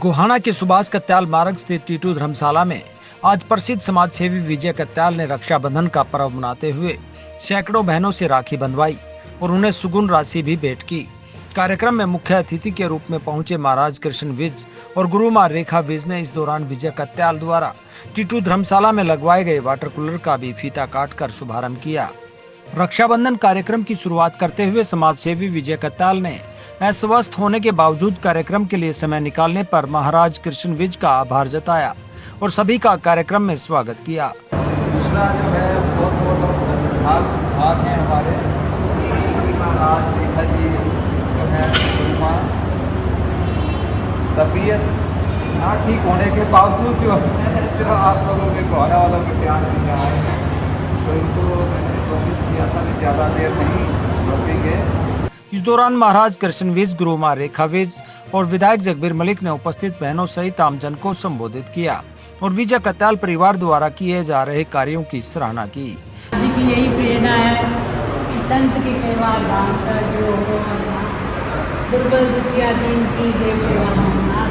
गोहाना के सुभाष कत्याल मार्ग स्थित टीटू धर्मशाला में आज प्रसिद्ध समाज सेवी विजय कत्याल ने रक्षाबंधन का पर्व मनाते हुए सैकड़ों बहनों से राखी बंधवाई और उन्हें सुगुन राशि भी भेंट की। कार्यक्रम में मुख्य अतिथि के रूप में पहुंचे महाराज कृष्ण विज और गुरु मां रेखा विज ने इस दौरान विजय कत्याल द्वारा टीटू धर्मशाला में लगवाए गए वाटर कूलर का भी फीता काटकर शुभारंभ किया। रक्षाबंधन कार्यक्रम की शुरुआत करते हुए समाज सेवी विजय कत्याल ने अस्वस्थ होने के बावजूद कार्यक्रम के लिए समय निकालने पर महाराज कृष्ण विज का आभार जताया और सभी का कार्यक्रम में स्वागत किया। दूसरा जो है आज हैं हमारे महाराज रेखा जी जो है तबीयत ना ठीक होने के बावजूद जो आप लोगों के गोहाना वालों के ध्यान नहीं आए हैं, तो इनको मैंने प्रोमिस किया था कि ज़्यादा देर नहीं रोकेंगे। इस दौरान महाराज कृष्ण विज, गुरु मां रेखा विज और विधायक जगबीर मलिक ने उपस्थित बहनों सहित आमजन को संबोधित किया और विजय कत्याल परिवार द्वारा किए जा रहे कार्यों की सराहना की। जी की यही प्रेरणा है कि संत की सेवा दान कर जो करना, दुर्बल दुखिया दीन की देव सेवा होना,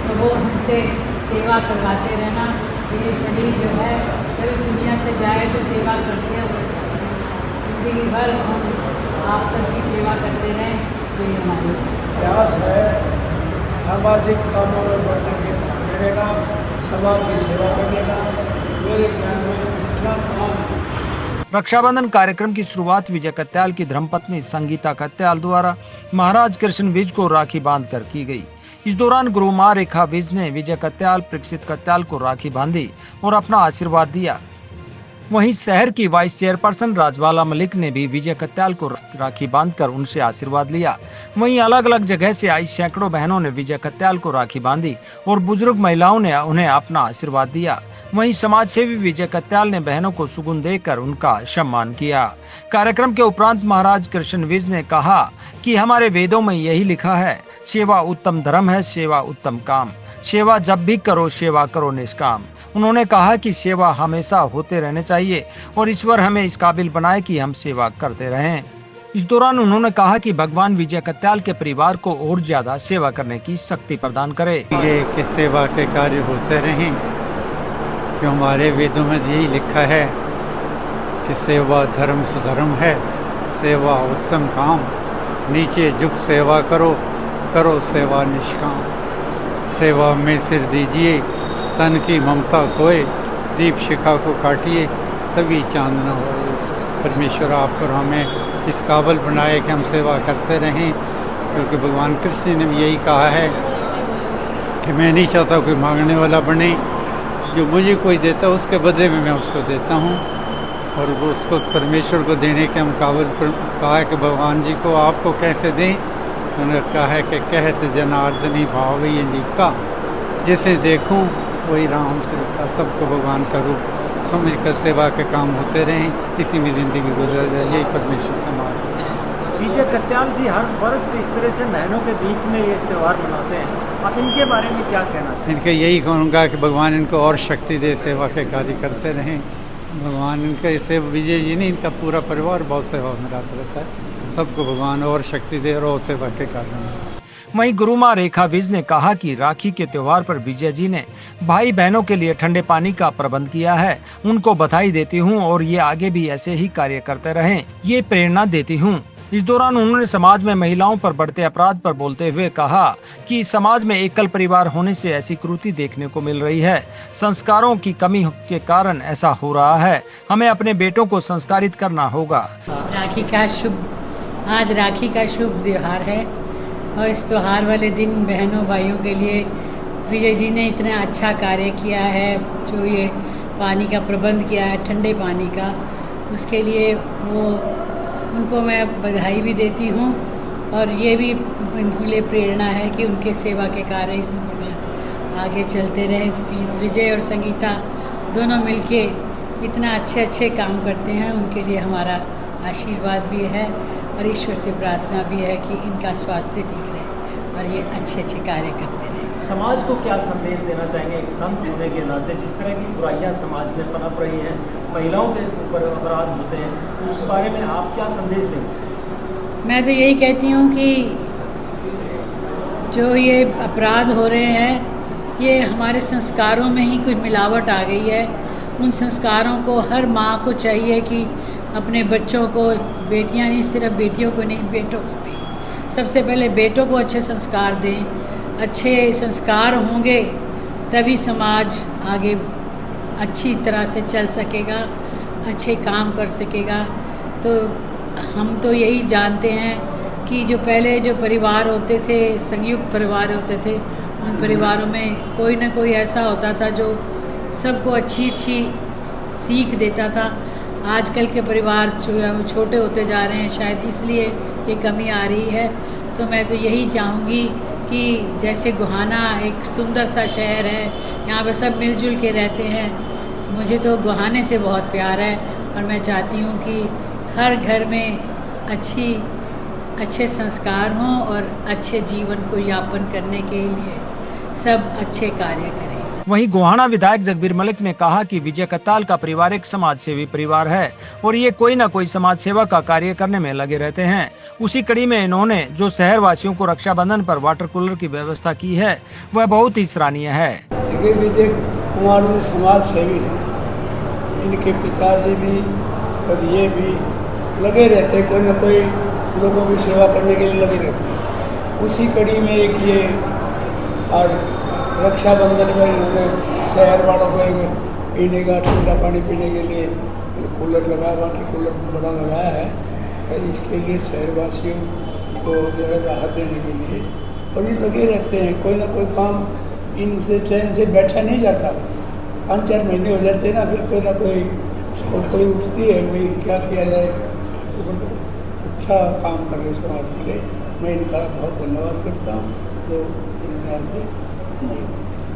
प्रभु हमसे सेवा करवाते रहना। ये शरीर जो है जब दुनिया से जाए तो सेवा करते हैं, जिंदगी भर हम आप सबकी सेवा करते रहें। तो ये हमारी प्रयास है सामाजिक कामों में बढ़ने का, समाज की सेवा करने का। मेरे ज्ञान में इतना काम। रक्षाबंधन कार्यक्रम की शुरुआत विजय कत्याल की धर्मपत्नी संगीता कत्याल द्वारा महाराज कृष्ण विज को राखी बांधकर की गई। इस दौरान गुरु मां रेखा विज ने विजय कत्याल, प्रीक्षित कत्याल को राखी बांधी और अपना आशीर्वाद दिया। वहीं शहर की वाइस चेयरपर्सन राजबाला मलिक ने भी विजय कत्याल को राखी बांधकर उनसे आशीर्वाद लिया। वहीं अलग अलग जगह से आई सैकड़ों बहनों ने विजय कत्याल को राखी बांधी और बुजुर्ग महिलाओं ने उन्हें अपना आशीर्वाद दिया। वहीं समाज सेवी विजय कत्याल ने बहनों को सुगुन देकर उनका सम्मान किया। कार्यक्रम के उपरांत महाराज कृष्ण विज ने कहा कि हमारे वेदों में यही लिखा है, सेवा उत्तम धर्म है, सेवा उत्तम काम, सेवा जब भी करो सेवा करो निष्काम। उन्होंने कहा कि सेवा हमेशा होते रहने चाहिए और ईश्वर हमें इस काबिल बनाए कि हम सेवा करते रहें। इस दौरान उन्होंने कहा कि भगवान विजय कत्याल के परिवार को और ज्यादा सेवा करने की शक्ति प्रदान करे। ये कि सेवा के कार्य होते रहें, क्यों हमारे वेदों में यही लिखा है कि सेवा धर्म सुधर्म है, सेवा उत्तम काम, नीचे झुक सेवा करो, करो सेवा निष्काम। सेवा में सिर दीजिए, तन की ममता खोए, दीप शिखा को काटिए, तभी चांद न होए। परमेश्वर आपको हमें इस काबिल बनाए कि हम सेवा करते रहें, क्योंकि भगवान कृष्ण ने भी यही कहा है कि मैं नहीं चाहता कोई मांगने वाला बने, जो मुझे कोई देता उसके बदले में मैं उसको देता हूँ। और वो उसको परमेश्वर को देने के हम काबिल कहा है कि भगवान जी को आपको कैसे दें। उन्होंने कहा है कि कहत जनार्दनी भाव ये निका, जैसे देखूं वही राम से लिखा। सबको भगवान का रूप समझ कर सेवा के काम होते रहें, इसी में ज़िंदगी गुजर जाए, यही परमेश्वर से मांग। विजय कत्याल जी हर वर्ष इस तरह से बहनों के बीच में ये त्यौहार मनाते हैं, आप इनके बारे में क्या कहना चाहिए? इनके यही कहूँगा कि भगवान इनको और शक्ति दे, सेवा के कार्य करते रहें। भगवान इनके से विजय जी नहीं, इनका पूरा परिवार बहुत सेवा में रहता है। सबको भगवान और शक्ति दे और सेवा के कार्य में। वहीं गुरु मां रेखा विज ने कहा कि राखी के त्योहार पर विजय जी ने भाई बहनों के लिए ठंडे पानी का प्रबंध किया है। उनको बधाई देती हूं और ये आगे भी ऐसे ही कार्य करते रहें, ये प्रेरणा देती हूं। इस दौरान उन्होंने समाज में महिलाओं पर बढ़ते अपराध पर बोलते हुए कहा कि समाज में एकल परिवार होने से ऐसी क्रूरति देखने को मिल रही है। संस्कारों की कमी के कारण ऐसा हो रहा है। हमें अपने बेटों को संस्कारित करना होगा। आज राखी का शुभ त्योहार है और इस त्योहार वाले दिन बहनों भाइयों के लिए विजय जी ने इतना अच्छा कार्य किया है, जो ये पानी का प्रबंध किया है, ठंडे पानी का, उसके लिए उनको मैं बधाई भी देती हूँ। और ये भी उनके लिए प्रेरणा है कि उनके सेवा के कार्य इस आगे चलते रहें। विजय और संगीता दोनों मिलके इतना अच्छे काम करते हैं, उनके लिए हमारा आशीर्वाद भी है और ईश्वर से प्रार्थना भी है कि इनका स्वास्थ्य ठीक रहे और ये अच्छे कार्य करते रहें। समाज को क्या संदेश देना चाहेंगे एक संत होने के नाते? जिस तरह की बुराइयां समाज में पनप रही हैं, महिलाओं के ऊपर अपराध होते हैं, तो उस बारे में आप क्या संदेश देंगे? मैं तो यही कहती हूँ कि जो ये अपराध हो रहे हैं, ये हमारे संस्कारों में ही कुछ मिलावट आ गई है। उन संस्कारों को हर माँ को चाहिए कि अपने बच्चों को, बेटियां नहीं, सिर्फ बेटियों को नहीं, बेटों को भी, सबसे पहले बेटों को अच्छे संस्कार दें। अच्छे संस्कार होंगे तभी समाज आगे अच्छी तरह से चल सकेगा, अच्छे काम कर सकेगा। तो हम तो यही जानते हैं कि जो पहले जो परिवार होते थे, संयुक्त परिवार होते थे, उन परिवारों में कोई ना कोई ऐसा होता था जो सबको अच्छी अच्छी सीख देता था। आजकल के परिवार जो है वो छोटे होते जा रहे हैं, शायद इसलिए ये कमी आ रही है। तो मैं तो यही चाहूँगी कि जैसे गोहाना एक सुंदर सा शहर है, यहाँ पे सब मिलजुल के रहते हैं। मुझे तो गोहाने से बहुत प्यार है और मैं चाहती हूँ कि हर घर में अच्छे संस्कार हों और अच्छे जीवन को यापन करने के लिए सब अच्छे कार्य करें। वहीं गोहाना विधायक जगबीर मलिक ने कहा कि विजय कत्याल का परिवार एक समाज सेवी परिवार है और ये कोई न कोई समाज सेवा का कार्य करने में लगे रहते हैं। उसी कड़ी में इन्होंने जो शहर वासियों को रक्षाबंधन पर वाटर कूलर की व्यवस्था की है वह बहुत ही सराहनीय है। देखिए, विजय कुमार जी समाज सेवी हैं, इनके पिताजी भी और ये भी लगे रहते, कोई न कोई लोगों की सेवा करने के लिए लगे रहते हैं। उसी कड़ी में एक ये आज रक्षाबंधन में इन्होंने शहर वालों को एक पीने का ठंडा पानी पीने के लिए कूलर लगाया, वाटर कूलर बड़ा लगाया है। तो इसके लिए शहरवासियों को जो है राहत देने के लिए, और ये लगे रहते हैं, कोई ना कोई काम इनसे चैन से बैठा नहीं जाता। 5-4 महीने हो जाते हैं ना, फिर कोई ना कोई उठती है, भाई क्या किया जाए। तो अच्छा काम कर रहे समाज के लिए, मैं इनका बहुत धन्यवाद करता हूँ जो इन्होंने आगे नहीं।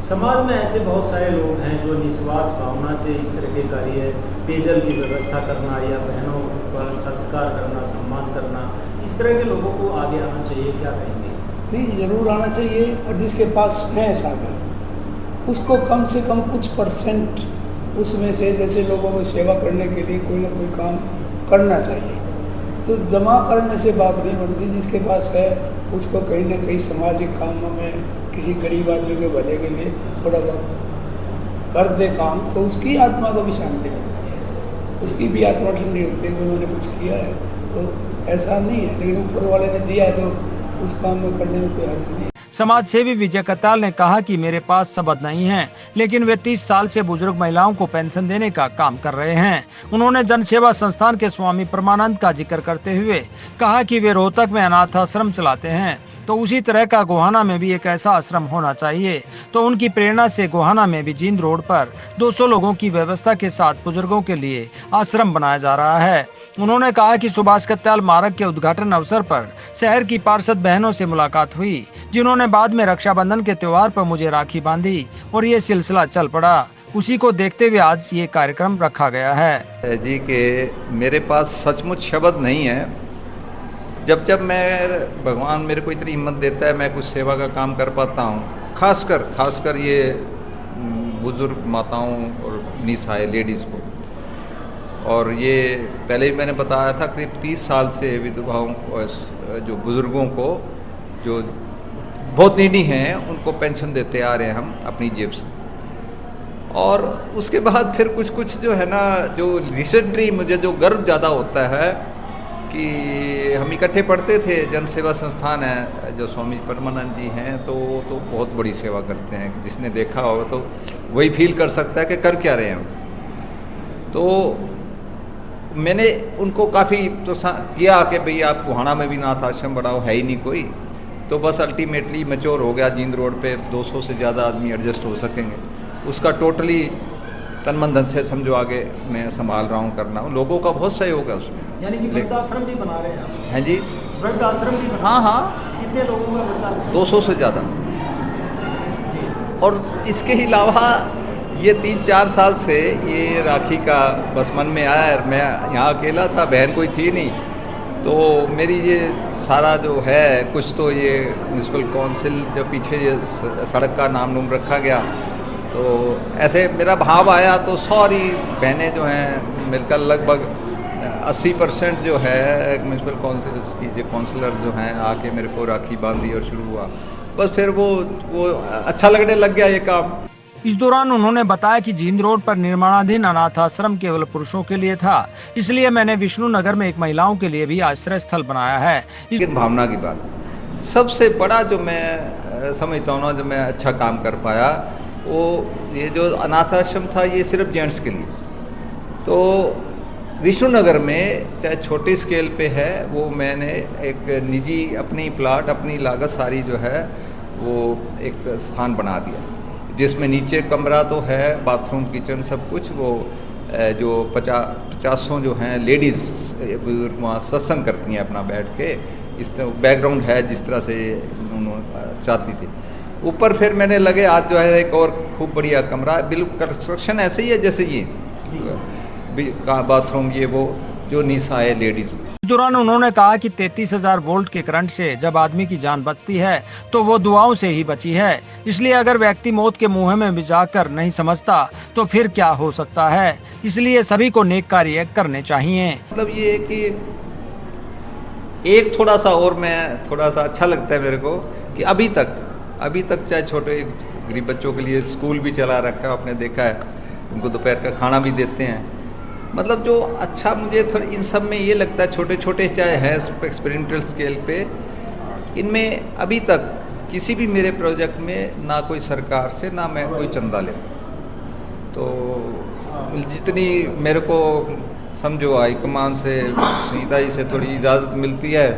समाज में ऐसे बहुत सारे लोग हैं जो निस्वार्थ भावना से इस तरह के कार्य, पेयजल की व्यवस्था करना या बहनों पर सत्कार करना, सम्मान करना, इस तरह के लोगों को आगे आना चाहिए, क्या कहेंगे? नहीं, ज़रूर आना चाहिए, और जिसके पास है साधन उसको कम से कम कुछ परसेंट उसमें से, जैसे लोगों को सेवा करने के लिए कोई ना कोई काम करना चाहिए। तो जमा करने से बात नहीं बनती, जिसके पास है उसको कहीं ना कहीं सामाजिक कामों में किसी गरीब आदमी के भले के लिए थोड़ा बहुत कर दे काम, तो उसकी आत्मा को भी शांति मिलती है, उसकी भी आत्मा ठंडी होती है कि मैंने कुछ किया है। तो ऐसा नहीं है, लेकिन ऊपर वाले ने दिया है तो उस काम में करने में कोई हर्ज नहीं। समाज सेवी विजय कत्याल ने कहा कि मेरे पास शब्द नहीं है, लेकिन वे 30 साल से बुजुर्ग महिलाओं को पेंशन देने का काम कर रहे हैं। उन्होंने जन सेवा संस्थान के स्वामी परमानंद का जिक्र करते हुए कहा कि वे रोहतक में अनाथ आश्रम चलाते हैं, तो उसी तरह का गोहाना में भी एक ऐसा आश्रम होना चाहिए। तो उनकी प्रेरणा से गोहाना में भी जींद रोड पर 200 लोगों की व्यवस्था के साथ बुजुर्गों के लिए आश्रम बनाया जा रहा है। उन्होंने कहा कि सुभाष कत्याल मार्ग के उद्घाटन अवसर पर शहर की पार्षद बहनों से मुलाकात हुई, जिन्होंने बाद में रक्षाबंधन के त्योहार पर मुझे राखी बांधी और ये सिलसिला चल पड़ा। उसी को देखते हुए आज ये कार्यक्रम रखा गया है। जी के मेरे पास सचमुच शब्द नहीं है। जब मैं भगवान मेरे को इतनी हिम्मत देता है, मैं कुछ सेवा का काम कर पाता हूँ। खासकर ये बुजुर्ग माताओं और निसहाय लेडीज़ को। और ये पहले भी मैंने बताया था, करीब 30 साल से विधवाओं जो बुज़ुर्गों को जो बहुत नीडी हैं उनको पेंशन देते आ रहे हैं हम अपनी जेब से। और उसके बाद फिर कुछ जो है ना, जो रिसेंटली मुझे जो गर्व ज़्यादा होता है कि हम इकट्ठे पढ़ते थे, जन सेवा संस्थान है जो स्वामी परमानंद जी हैं, तो बहुत बड़ी सेवा करते हैं। जिसने देखा हो तो वही फील कर सकता है कि कर क्या रहे हैं हम। तो मैंने उनको काफ़ी प्रोत्साहन किया कि भाई आप गोहाना में भी नाथ आश्रम बढ़ाओ, है ही नहीं कोई। तो बस अल्टीमेटली मैच्योर हो गया, जींद रोड पे 200 से ज़्यादा आदमी एडजस्ट हो सकेंगे। उसका टोटली तन मन धन से समझो आगे मैं संभाल रहा हूँ, करना हूँ। लोगों का बहुत सहयोग है उसमें। यानी कि वृद्धाश्रम भी बना रहे हैं? हैं जी, वृद्धाश्रम भी बना। हाँ। कितने लोगों का वृद्धाश्रम? 200 से ज़्यादा। और इसके अलावा ये 3-4 साल से ये राखी का बस मन में आया। मैं यहाँ अकेला था, बहन कोई थी नहीं, तो मेरी ये सारा जो है कुछ तो ये म्यूनसिपल काउंसिल जब पीछे ये सड़क का नाम रखा गया, तो ऐसे मेरा भाव आया। तो सारी बहनें जो हैं मिलकर लगभग 80% जो है म्यूनसिपल काउंसिल की जो काउंसलर जो हैं आके मेरे को राखी बांधी और शुरू हुआ। बस फिर वो अच्छा लगने लग गया ये काम। इस दौरान उन्होंने बताया कि जींद रोड पर निर्माणाधीन अनाथ आश्रम केवल पुरुषों के लिए था, इसलिए मैंने विष्णु नगर में एक महिलाओं के लिए भी आश्रय स्थल बनाया है। लेकिन भावना की बात सबसे बड़ा जो मैं समझता हूँ ना, जो मैं अच्छा काम कर पाया, वो ये जो अनाथ आश्रम था ये सिर्फ जेंट्स के लिए। तो विष्णु नगर में चाहे छोटी स्केल पे है, वो मैंने एक निजी अपनी प्लाट अपनी लागत सारी जो है वो एक स्थान बना दिया, जिसमें नीचे कमरा तो है, बाथरूम किचन सब कुछ। वो जो 50 जो हैं लेडीज़ बुजुर्ग वहाँ सत्संग करती हैं अपना बैठ के, इस बैकग्राउंड है जिस तरह से उन्होंने चाहती थी। ऊपर फिर मैंने लगे आज जो है एक और खूब बढ़िया कमरा, बिल्कुल कंस्ट्रक्शन ऐसे ही है जैसे ये बाथरूम, ये वो जो नीचा है लेडीज़। इस दौरान उन्होंने कहा कि 33,000 वोल्ट के करंट से जब आदमी की जान बचती है तो वो दुआओं से ही बची है, इसलिए अगर व्यक्ति मौत के मुंह में भी जाकर नहीं समझता तो फिर क्या हो सकता है। इसलिए सभी को नेक कार्य करने चाहिए। मतलब ये है कि एक थोड़ा सा और मैं थोड़ा सा अच्छा लगता है मेरे को कि अभी तक चाहे छोटे गरीब बच्चों के लिए स्कूल भी चला रखा है, आपने देखा है, उनको दोपहर का खाना भी देते हैं। मतलब जो अच्छा मुझे थोड़ा इन सब में ये लगता है, छोटे छोटे चाहे है एक्सपेरिमेंटल स्केल पे, इनमें अभी तक किसी भी मेरे प्रोजेक्ट में ना कोई सरकार से ना मैं कोई चंदा लेता। तो जितनी मेरे को समझो हाईकमान से सीधा ही से थोड़ी इजाज़त मिलती है,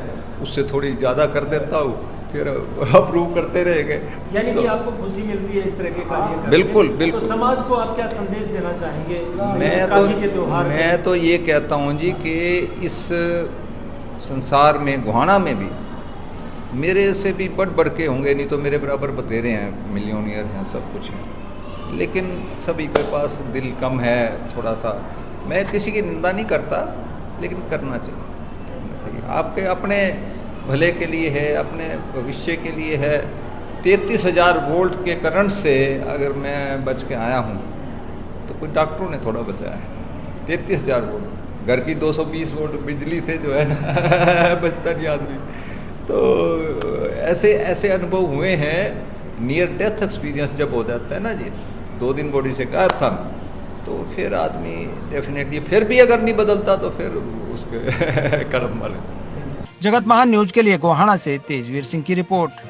उससे थोड़ी ज़्यादा कर देता हूँ, फिर अप्रूव करते रहेंगे। यानी कि आपको खुशी मिलती है इस तरह के कार्य करके। बिल्कुल बिल्कुल। तो समाज को आप क्या संदेश देना चाहेंगे? मैं तो ये कहता हूँ जी कि इस संसार में गुहाना में भी मेरे से भी बढ़ के होंगे, नहीं तो मेरे बराबर बतेरे हैं, मिलियनियर हैं, सब कुछ है, लेकिन सभी के पास दिल कम है थोड़ा सा। मैं किसी की निंदा नहीं करता, लेकिन करना चाहिए। आपके अपने भले के लिए है, अपने भविष्य के लिए है। 33,000 वोल्ट के करंट से अगर मैं बच के आया हूँ तो कोई डॉक्टरों ने थोड़ा बताया है। 33,000 वोल्ट, घर की 220 वोल्ट बिजली से जो है ना बचता नहीं आदमी। तो ऐसे अनुभव हुए हैं। नियर डेथ एक्सपीरियंस जब हो जाता है ना जी, 2 दिन बॉडी से गायब था, तो फिर आदमी डेफिनेटली फिर भी अगर नहीं बदलता तो फिर उसके कदम वाले। जगत महान न्यूज के लिए गोहाना से तेजवीर सिंह की रिपोर्ट।